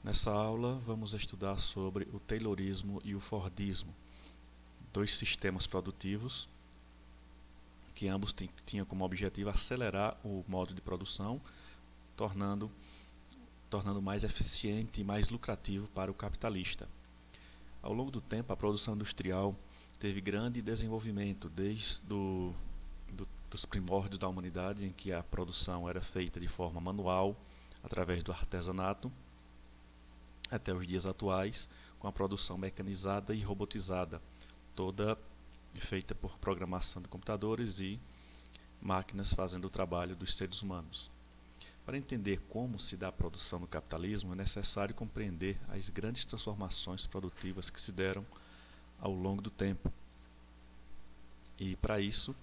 Nessa aula vamos estudar sobre o Taylorismo e o Fordismo, dois sistemas produtivos que ambos tinham como objetivo acelerar o modo de produção, tornando mais eficiente e mais lucrativo para o capitalista. Ao longo do tempo, a produção industrial teve grande desenvolvimento, desde dos primórdios da humanidade, em que a produção era feita de forma manual, através do artesanato, até os dias atuais, com a produção mecanizada e robotizada, toda feita por programação de computadores e máquinas fazendo o trabalho dos seres humanos. Para entender como se dá a produção no capitalismo, é necessário compreender as grandes transformações produtivas que se deram ao longo do tempo. E para isso,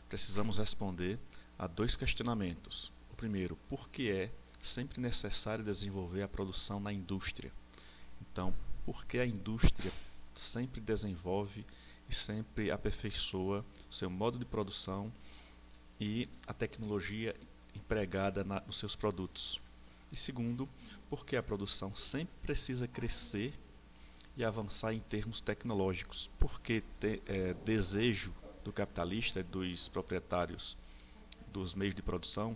precisamos responder a dois questionamentos. O primeiro, por que é sempre necessário desenvolver a produção na indústria? Então, por que a indústria sempre desenvolve e sempre aperfeiçoa seu modo de produção e a tecnologia empregada nos seus produtos? E segundo, por que a produção sempre precisa crescer e avançar em termos tecnológicos? Porque desejo do capitalista, dos proprietários dos meios de produção,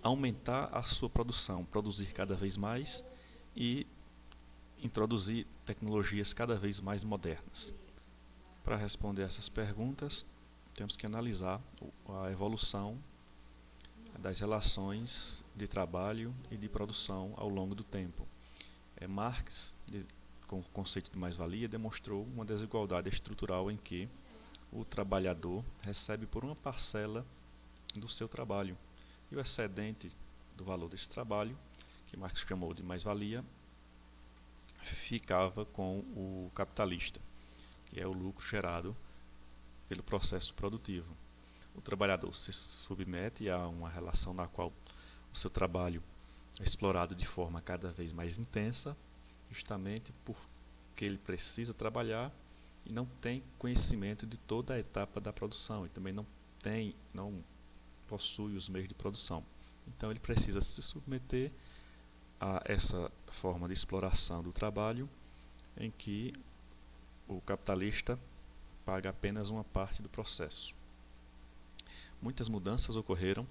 aumentar a sua produção, produzir cada vez mais e introduzir tecnologias cada vez mais modernas. Para responder essas perguntas, temos que analisar a evolução das relações de trabalho e de produção ao longo do tempo. Marx, com o conceito de mais-valia, demonstrou uma desigualdade estrutural em que o trabalhador recebe por uma parcela do seu trabalho e o excedente do valor desse trabalho, que Marx chamou de mais-valia, ficava com o capitalista, que é o lucro gerado pelo processo produtivo. O trabalhador se submete a uma relação na qual o seu trabalho é explorado de forma cada vez mais intensa, justamente porque ele precisa trabalhar e não tem conhecimento de toda a etapa da produção e também não possui os meios de produção. Então ele precisa se submeter a essa forma de exploração do trabalho, em que o capitalista paga apenas uma parte do processo. Muitas mudanças ocorreram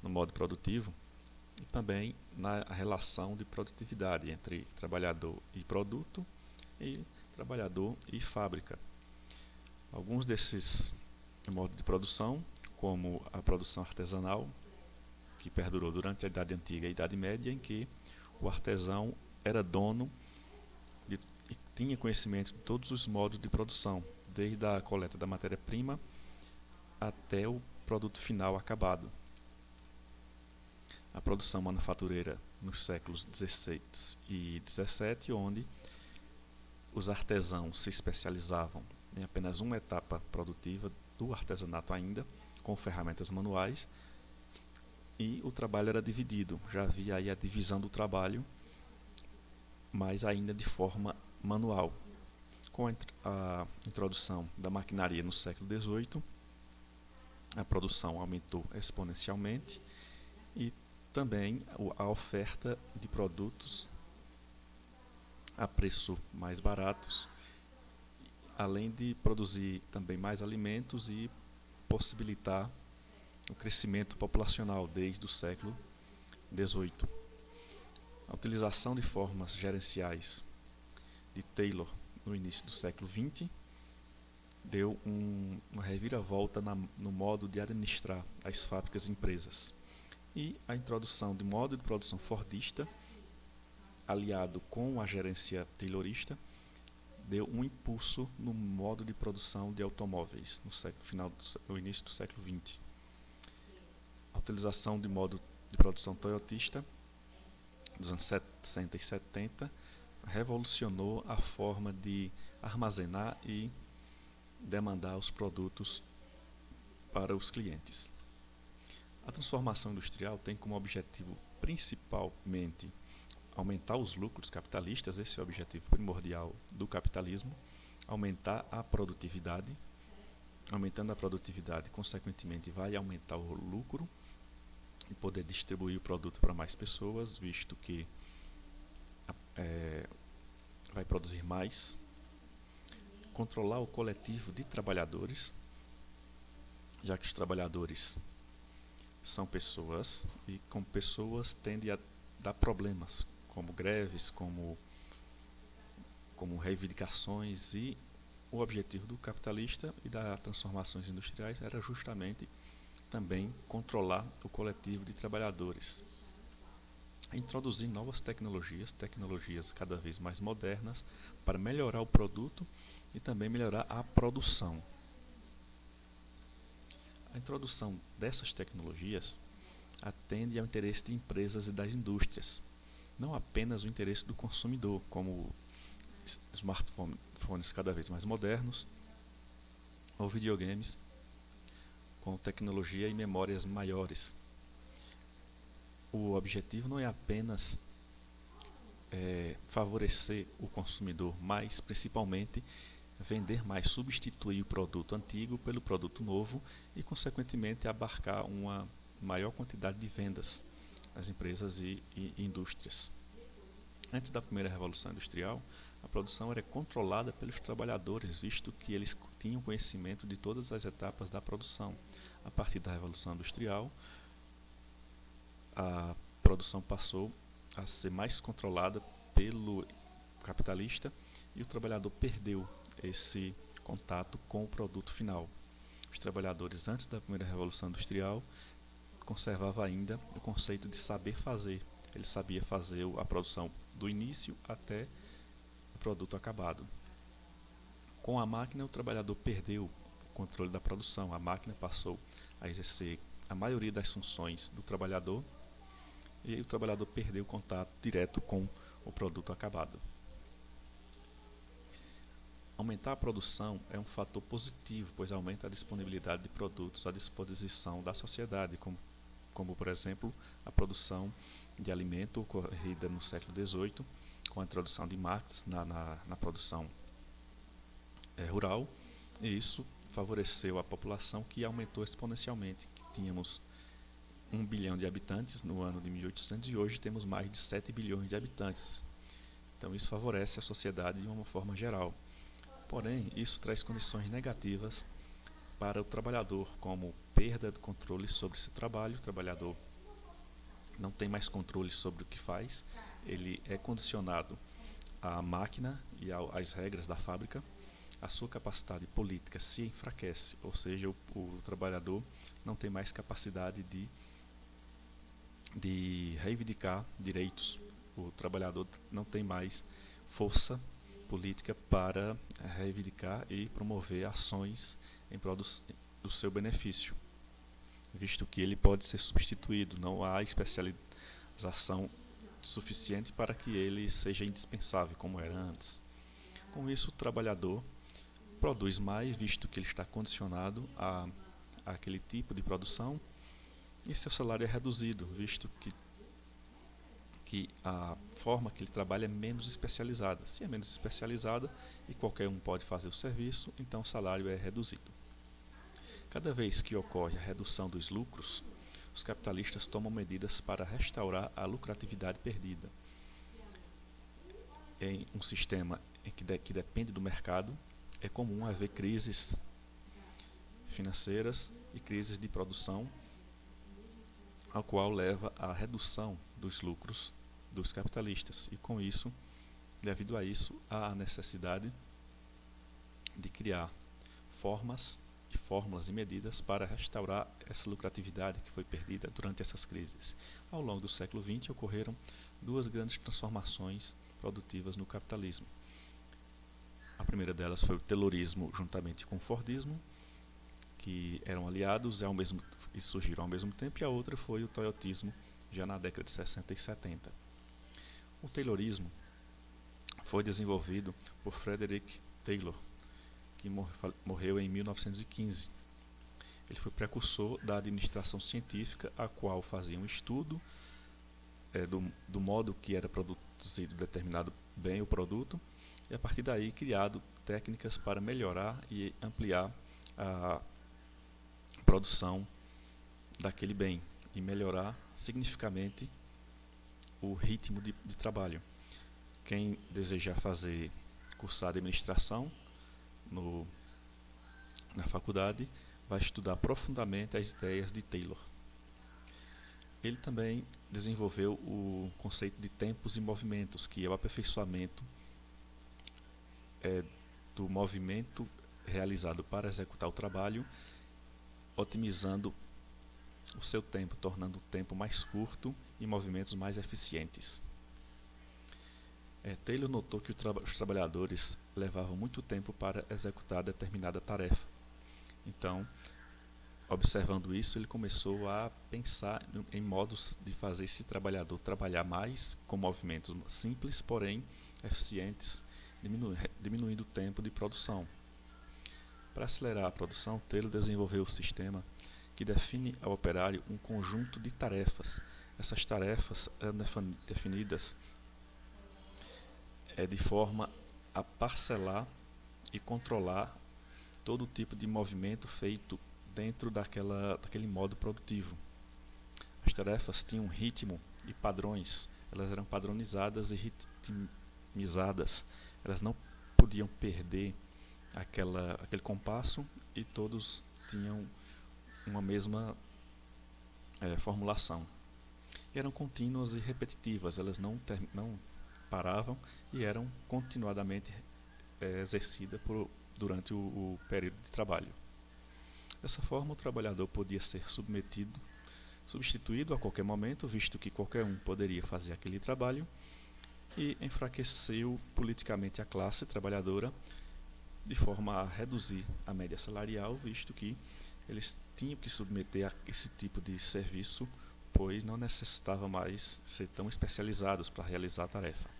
no modo produtivo e também na relação de produtividade entre trabalhador e produto e trabalhador e fábrica. Alguns desses modos de produção, como a produção artesanal, que perdurou durante a Idade Antiga e a Idade Média, em que o artesão era dono e tinha conhecimento de todos os modos de produção, desde a coleta da matéria-prima até o produto final acabado. A produção manufatureira nos séculos XVI e XVII, onde os artesãos se especializavam em apenas uma etapa produtiva do artesanato ainda, com ferramentas manuais, e o trabalho era dividido. Já havia aí a divisão do trabalho, mas ainda de forma manual. Com a introdução da maquinaria no século XVIII, a produção aumentou exponencialmente e também a oferta de produtos a preço mais baratos, além de produzir também mais alimentos e possibilitar o crescimento populacional desde o século XVIII. A utilização de formas gerenciais de Taylor no início do século XX deu uma reviravolta no modo de administrar as fábricas e empresas. E a introdução de modo de produção fordista, aliado com a gerência taylorista, deu um impulso no modo de produção de automóveis no início do século XX. A utilização de modo de produção toyotista dos anos 60 e 70 revolucionou a forma de armazenar e demandar os produtos para os clientes. A transformação industrial tem como objetivo principalmente aumentar os lucros capitalistas, esse é o objetivo primordial do capitalismo, aumentar a produtividade. Aumentando a produtividade, consequentemente, vai aumentar o lucro e poder distribuir o produto para mais pessoas, visto que vai produzir mais, controlar o coletivo de trabalhadores, já que os trabalhadores são pessoas e como pessoas tendem a dar problemas, como greves, como reivindicações, e o objetivo do capitalista e das transformações industriais era justamente também controlar o coletivo de trabalhadores, introduzir novas tecnologias cada vez mais modernas para melhorar o produto e também melhorar a produção. A introdução dessas tecnologias atende ao interesse de empresas e das indústrias, não apenas o interesse do consumidor, como smartphones cada vez mais modernos ou videogames com tecnologia e memórias maiores. O objetivo não é apenas favorecer o consumidor, mas principalmente vender mais, substituir o produto antigo pelo produto novo e, consequentemente, abarcar uma maior quantidade de vendas nas empresas e indústrias. Antes da primeira Revolução Industrial, a produção era controlada pelos trabalhadores, visto que eles tinham conhecimento de todas as etapas da produção. A partir da Revolução Industrial, a produção passou a ser mais controlada pelo capitalista e o trabalhador perdeu esse contato com o produto final. Os trabalhadores, antes da primeira Revolução Industrial, conservavam ainda o conceito de saber fazer. Ele sabia fazer a produção do início até o produto acabado. Com a máquina, o trabalhador perdeu o controle da produção. A máquina passou a exercer a maioria das funções do trabalhador e o trabalhador perdeu o contato direto com o produto acabado. Aumentar a produção é um fator positivo, pois aumenta a disponibilidade de produtos à disposição da sociedade, como por exemplo, a produção de alimento ocorrida no século XVIII, com a introdução de máquinas na produção rural, e isso favoreceu a população, que aumentou exponencialmente. Tínhamos 1 bilhão de habitantes no ano de 1800 e hoje temos mais de 7 bilhões de habitantes. Então isso favorece a sociedade de uma forma geral. Porém, isso traz condições negativas para o trabalhador, como perda do controle sobre seu trabalho. O trabalhador não tem mais controle sobre o que faz, ele é condicionado à máquina e às regras da fábrica. A sua capacidade política se enfraquece, ou seja, o trabalhador não tem mais capacidade de reivindicar direitos. O trabalhador não tem mais força política para reivindicar e promover ações em prol do seu benefício, visto que ele pode ser substituído, não há especialização suficiente para que ele seja indispensável como era antes. Com isso, o trabalhador produz mais, visto que ele está condicionado a aquele tipo de produção, e seu salário é reduzido, visto que a forma que ele trabalha é menos especializada. Se é menos especializada e qualquer um pode fazer o serviço, então o salário é reduzido. Cada vez que ocorre a redução dos lucros, os capitalistas tomam medidas para restaurar a lucratividade perdida. Em um sistema que depende do mercado, é comum haver crises financeiras e crises de produção, ao qual leva à redução dos lucros dos capitalistas, e com isso, devido a isso, há a necessidade de criar formas e fórmulas e medidas para restaurar essa lucratividade que foi perdida durante essas crises. Ao longo do século XX ocorreram duas grandes transformações produtivas no capitalismo. A primeira delas foi o Taylorismo juntamente com o Fordismo, que eram aliados e surgiram ao mesmo tempo, e a outra foi o Toyotismo, já na década de 60 e 70. O Taylorismo foi desenvolvido por Frederick Taylor, que morreu em 1915. Ele foi precursor da administração científica, a qual fazia um estudo do modo que era produzido determinado bem o produto, e a partir daí criado técnicas para melhorar e ampliar a produção daquele bem e melhorar significativamente o ritmo de trabalho. Quem desejar fazer cursar administração na faculdade vai estudar profundamente as ideias de Taylor. Ele também desenvolveu o conceito de tempos e movimentos, que é o aperfeiçoamento do movimento realizado para executar o trabalho, otimizando o seu tempo, tornando o tempo mais curto e movimentos mais eficientes. Taylor notou que os trabalhadores levavam muito tempo para executar determinada tarefa. Então, observando isso, ele começou a pensar em modos de fazer esse trabalhador trabalhar mais com movimentos simples, porém eficientes, diminuindo o tempo de produção. Para acelerar a produção, Taylor desenvolveu o sistema que define ao operário um conjunto de tarefas. Essas tarefas eram definidas de forma a parcelar e controlar todo tipo de movimento feito dentro daquele modo produtivo. As tarefas tinham um ritmo e padrões, elas eram padronizadas e ritmizadas, elas não podiam perder aquele compasso e todos tinham uma mesma formulação. E eram contínuas e repetitivas, elas não paravam e eram continuadamente exercidas durante o período de trabalho. Dessa forma, o trabalhador podia ser substituído a qualquer momento, visto que qualquer um poderia fazer aquele trabalho, e enfraqueceu politicamente a classe trabalhadora de forma a reduzir a média salarial, visto que eles tinham que submeter a esse tipo de serviço, pois não necessitavam mais ser tão especializados para realizar a tarefa.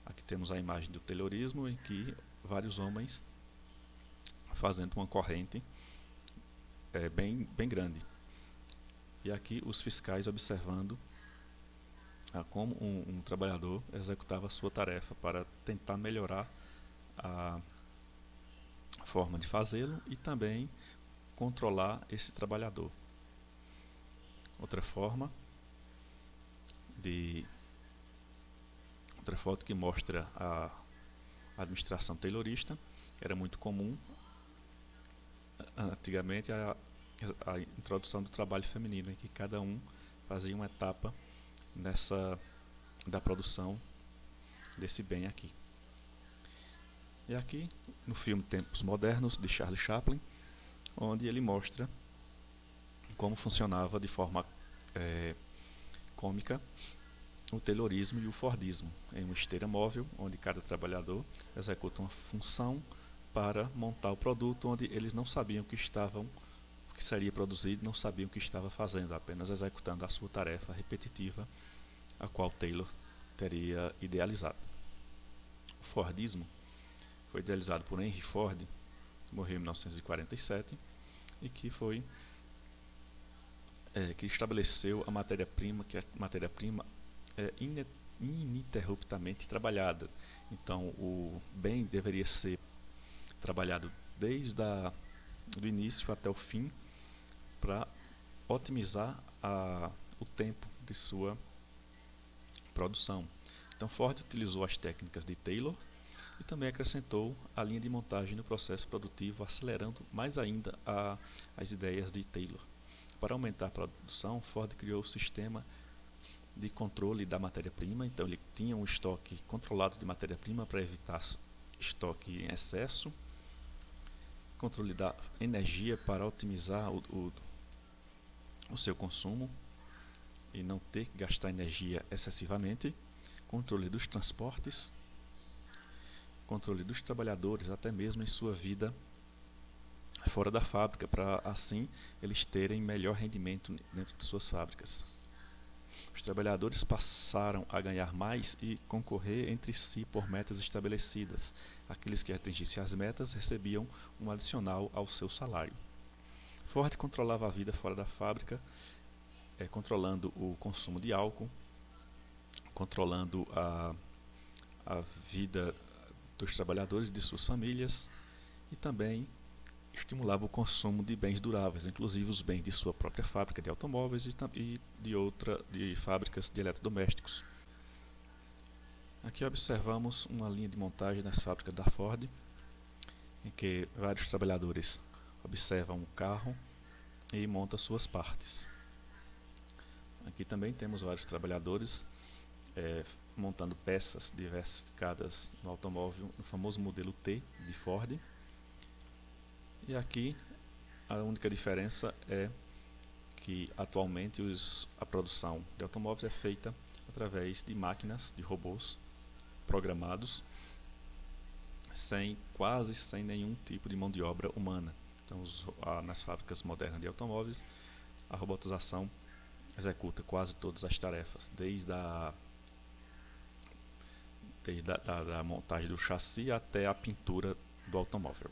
Aqui temos a imagem do Taylorismo, em que vários homens fazendo uma corrente bem grande. E aqui os fiscais observando como um trabalhador executava a sua tarefa para tentar melhorar a forma de fazê-lo e também controlar esse trabalhador. Outra foto que mostra a administração taylorista. Era muito comum antigamente a introdução do trabalho feminino, em que cada um fazia uma etapa da produção desse bem aqui. E aqui no filme Tempos Modernos, de Charlie Chaplin, onde ele mostra como funcionava de forma cômica o Taylorismo e o Fordismo, em uma esteira móvel, onde cada trabalhador executa uma função para montar o produto, onde eles não sabiam o que seria produzido, não sabiam o que estava fazendo, apenas executando a sua tarefa repetitiva, a qual Taylor teria idealizado. O Fordismo foi idealizado por Henry Ford, que morreu em 1947, e que que estabeleceu a matéria-prima, que a matéria-prima é ininterruptamente trabalhada. Então, o bem deveria ser trabalhado desde do início até o fim para otimizar o tempo de sua produção. Então, Ford utilizou as técnicas de Taylor e também acrescentou a linha de montagem no processo produtivo, acelerando mais ainda as ideias de Taylor. Para aumentar a produção, Ford criou o sistema de controle da matéria-prima. Então, ele tinha um estoque controlado de matéria-prima para evitar estoque em excesso, controle da energia para otimizar o seu consumo e não ter que gastar energia excessivamente, controle dos transportes, controle dos trabalhadores, até mesmo em sua vida fora da fábrica, para assim eles terem melhor rendimento dentro de suas fábricas. Os trabalhadores passaram a ganhar mais e concorrer entre si por metas estabelecidas. Aqueles que atingissem as metas recebiam um adicional ao seu salário. Ford controlava a vida fora da fábrica, controlando o consumo de álcool, controlando a vida dos trabalhadores e de suas famílias, e também estimulava o consumo de bens duráveis, inclusive os bens de sua própria fábrica de automóveis e de fábricas de eletrodomésticos. Aqui observamos uma linha de montagem nas fábricas da Ford, em que vários trabalhadores observam o carro e montam suas partes. Aqui também temos vários trabalhadores montando peças diversificadas no automóvel, no famoso modelo T de Ford. E aqui a única diferença é que atualmente a produção de automóveis é feita através de máquinas, de robôs programados, quase sem nenhum tipo de mão de obra humana. Então, nas fábricas modernas de automóveis, a robotização executa quase todas as tarefas, desde a montagem do chassi até a pintura do automóvel.